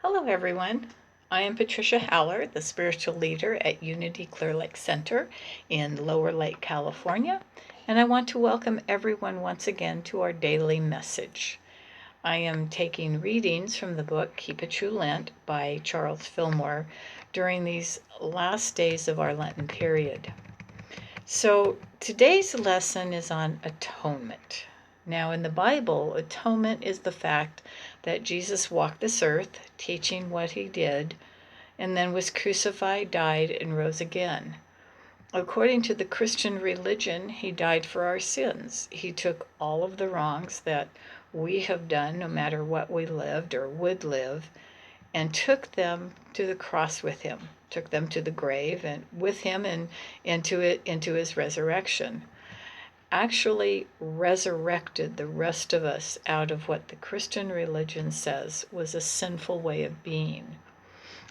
Hello, everyone. I am Patricia Haller, the spiritual leader at Unity Clear Lake Center in Lower Lake, California, and I want to welcome everyone once again to our daily message. I am taking readings from the book Keep a True Lent by Charles Fillmore during these last days of our Lenten period. So today's lesson is on atonement. Now, in the Bible, atonement is the fact that Jesus walked this earth, teaching what he did, and then was crucified, died, and rose again. According to the Christian religion, he died for our sins. He took all of the wrongs that we have done, no matter what we lived or would live, and took them to the cross with him, took them to the grave and with him and into his resurrection. Actually resurrected the rest of us out of what the Christian religion says was a sinful way of being.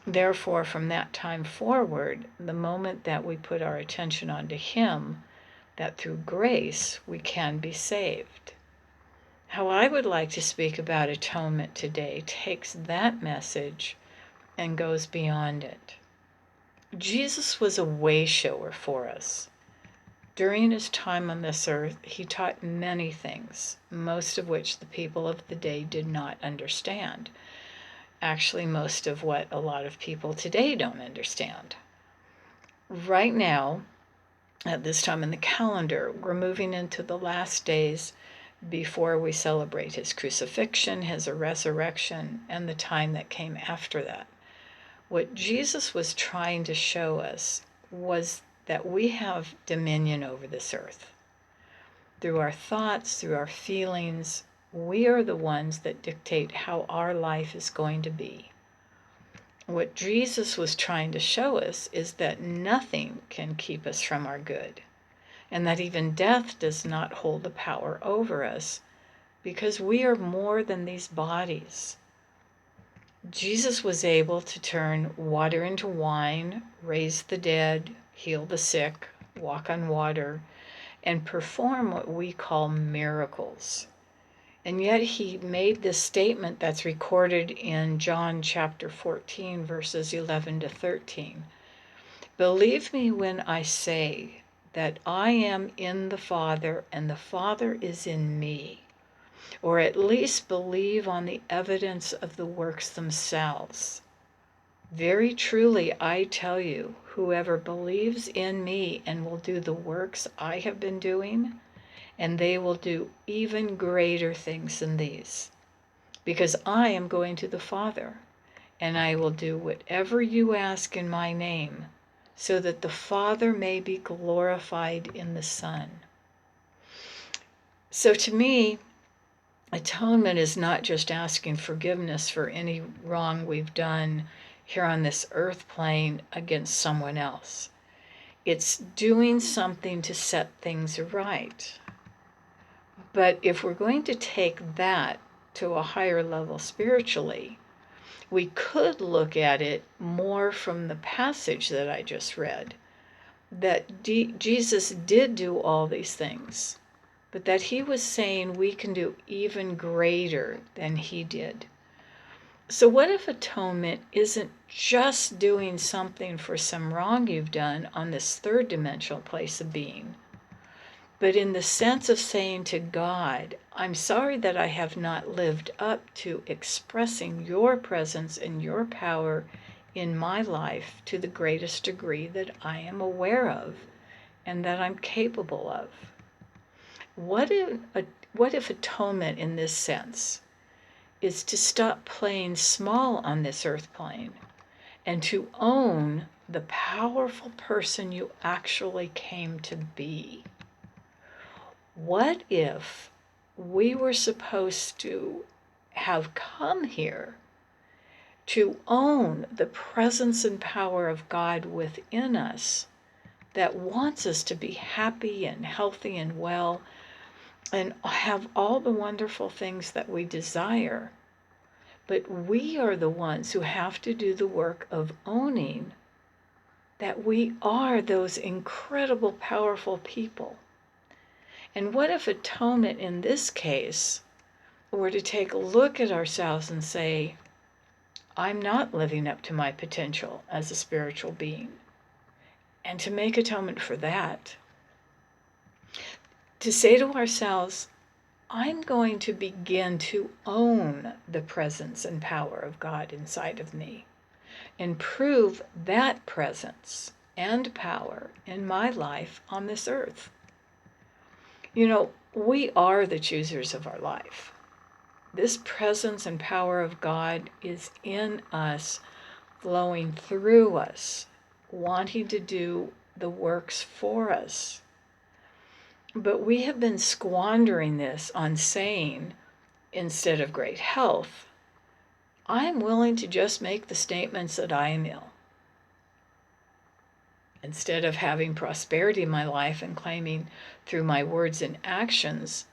Therefore, from that time forward, the moment that we put our attention onto him, that through grace we can be saved. How I would like to speak about atonement today takes that message and goes beyond it. Jesus was a way shower for us. During his time on this earth, he taught many things, most of which the people of the day did not understand. Actually, most of what a lot of people today don't understand. Right now, at this time in the calendar, we're moving into the last days before we celebrate his crucifixion, his resurrection, and the time that came after that. What Jesus was trying to show us was that we have dominion over this earth. Through our thoughts, through our feelings, we are the ones that dictate how our life is going to be. What Jesus was trying to show us is that nothing can keep us from our good, and that even death does not hold the power over us, because we are more than these bodies. Jesus was able to turn water into wine, raise the dead, heal the sick, walk on water, and perform what we call miracles. And yet he made this statement that's recorded in John chapter 14, verses 11 to 13. Believe me when I say that I am in the Father and the Father is in me. Or at least believe on the evidence of the works themselves. Very truly, I tell you, whoever believes in me and will do the works I have been doing, and they will do even greater things than these, because I am going to the Father, and I will do whatever you ask in my name, so that the Father may be glorified in the Son. So to me, atonement is not just asking forgiveness for any wrong we've done here on this earth plane against someone else. It's doing something to set things right. But if we're going to take that to a higher level spiritually, we could look at it more from the passage that I just read, that Jesus did do all these things, but that he was saying we can do even greater than he did. So what if atonement isn't just doing something for some wrong you've done on this third dimensional place of being, but in the sense of saying to God, I'm sorry that I have not lived up to expressing your presence and your power in my life to the greatest degree that I am aware of and that I'm capable of. What if atonement in this sense is to stop playing small on this earth plane and to own the powerful person you actually came to be? What if we were supposed to have come here to own the presence and power of God within us that wants us to be happy and healthy and well and have all the wonderful things that we desire? But we are the ones who have to do the work of owning that we are those incredible, powerful people. And what if atonement in this case were to take a look at ourselves and say, I'm not living up to my potential as a spiritual being. And to make atonement for that, to say to ourselves, I'm going to begin to own the presence and power of God inside of me and prove that presence and power in my life on this earth. You know, we are the choosers of our life. This presence and power of God is in us, flowing through us, wanting to do the works for us. But we have been squandering this on saying, instead of great health, I'm willing to just make the statements that I am ill. Instead of having prosperity in my life and claiming through my words and actions,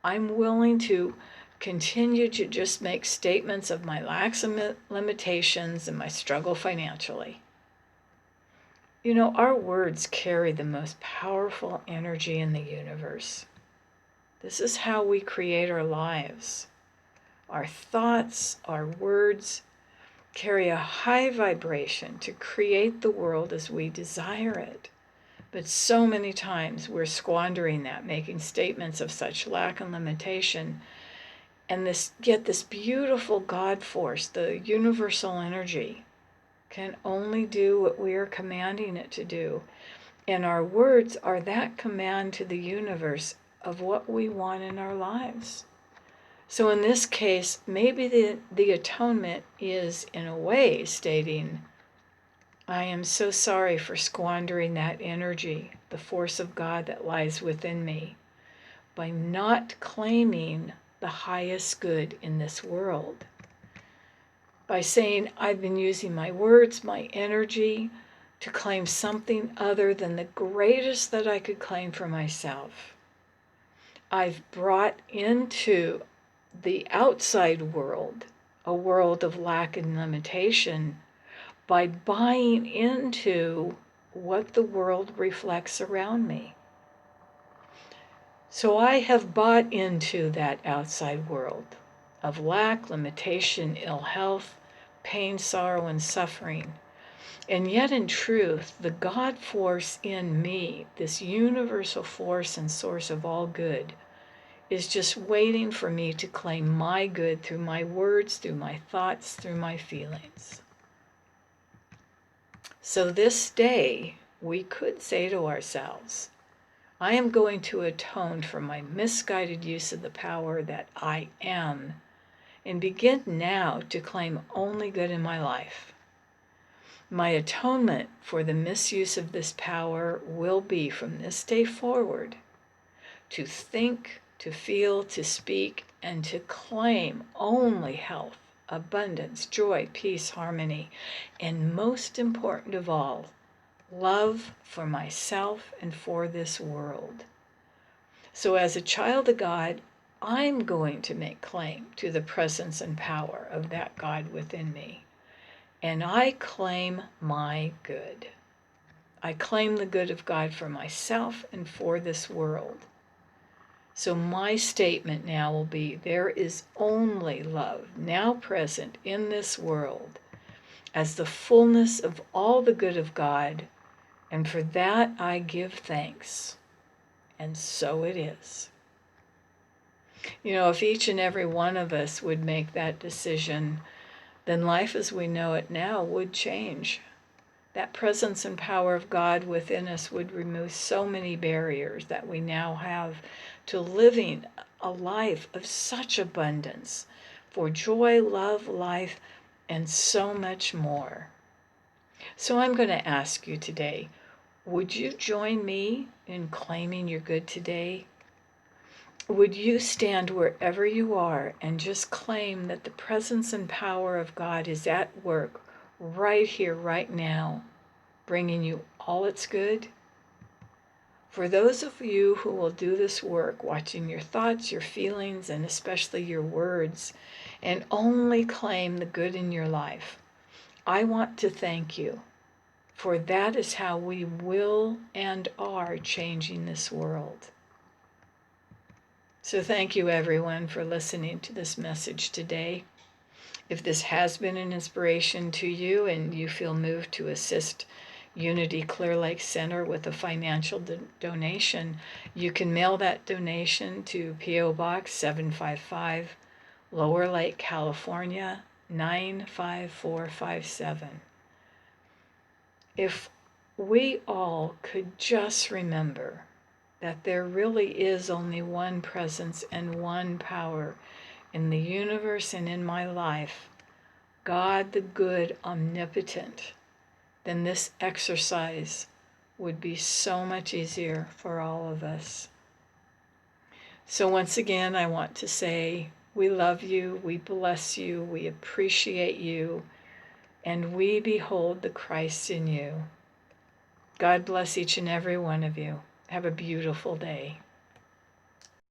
I'm willing to continue to just make statements of my lacks and limitations and my struggle financially. You know, our words carry the most powerful energy in the universe. This is how we create our lives. Our thoughts, our words carry a high vibration to create the world as we desire it. But so many times we're squandering that, making statements of such lack and limitation. And yet this beautiful God force, the universal energy, can only do what we are commanding it to do. And our words are that command to the universe of what we want in our lives. So in this case, maybe the atonement is, in a way, stating, I am so sorry for squandering that energy, the force of God that lies within me, by not claiming the highest good in this world. By saying I've been using my words, my energy, to claim something other than the greatest that I could claim for myself. I've brought into the outside world a world of lack and limitation by buying into what the world reflects around me. So I have bought into that outside world of lack, limitation, ill health, pain, sorrow, and suffering. And yet, in truth, the God force in me, this universal force and source of all good, is just waiting for me to claim my good through my words, through my thoughts, through my feelings. So this day, we could say to ourselves, I am going to atone for my misguided use of the power that I am, and begin now to claim only good in my life. My atonement for the misuse of this power will be, from this day forward, to think, to feel, to speak, and to claim only health, abundance, joy, peace, harmony, and most important of all, love for myself and for this world. So as a child of God, I'm going to make claim to the presence and power of that God within me. And I claim my good. I claim the good of God for myself and for this world. So my statement now will be, there is only love now present in this world as the fullness of all the good of God, and for that I give thanks. And so it is. You know, if each and every one of us would make that decision, then life as we know it now would change. That presence and power of God within us would remove so many barriers that we now have to living a life of such abundance for joy, love, life, and so much more. So I'm going to ask you today, would you join me in claiming your good today? Would you stand wherever you are and just claim that the presence and power of God is at work right here, right now, bringing you all its good? For those of you who will do this work, watching your thoughts, your feelings, and especially your words, and only claim the good in your life, I want to thank you, for that is how we will and are changing this world. So thank you, everyone, for listening to this message today. If this has been an inspiration to you and you feel moved to assist Unity Clear Lake Center with a financial donation, you can mail that donation to P.O. Box 755, Lower Lake, California 95457. If we all could just remember that there really is only one presence and one power in the universe and in my life, God the good, omnipotent, then this exercise would be so much easier for all of us. So once again, I want to say we love you, we bless you, we appreciate you, and we behold the Christ in you. God bless each and every one of you. Have a beautiful day.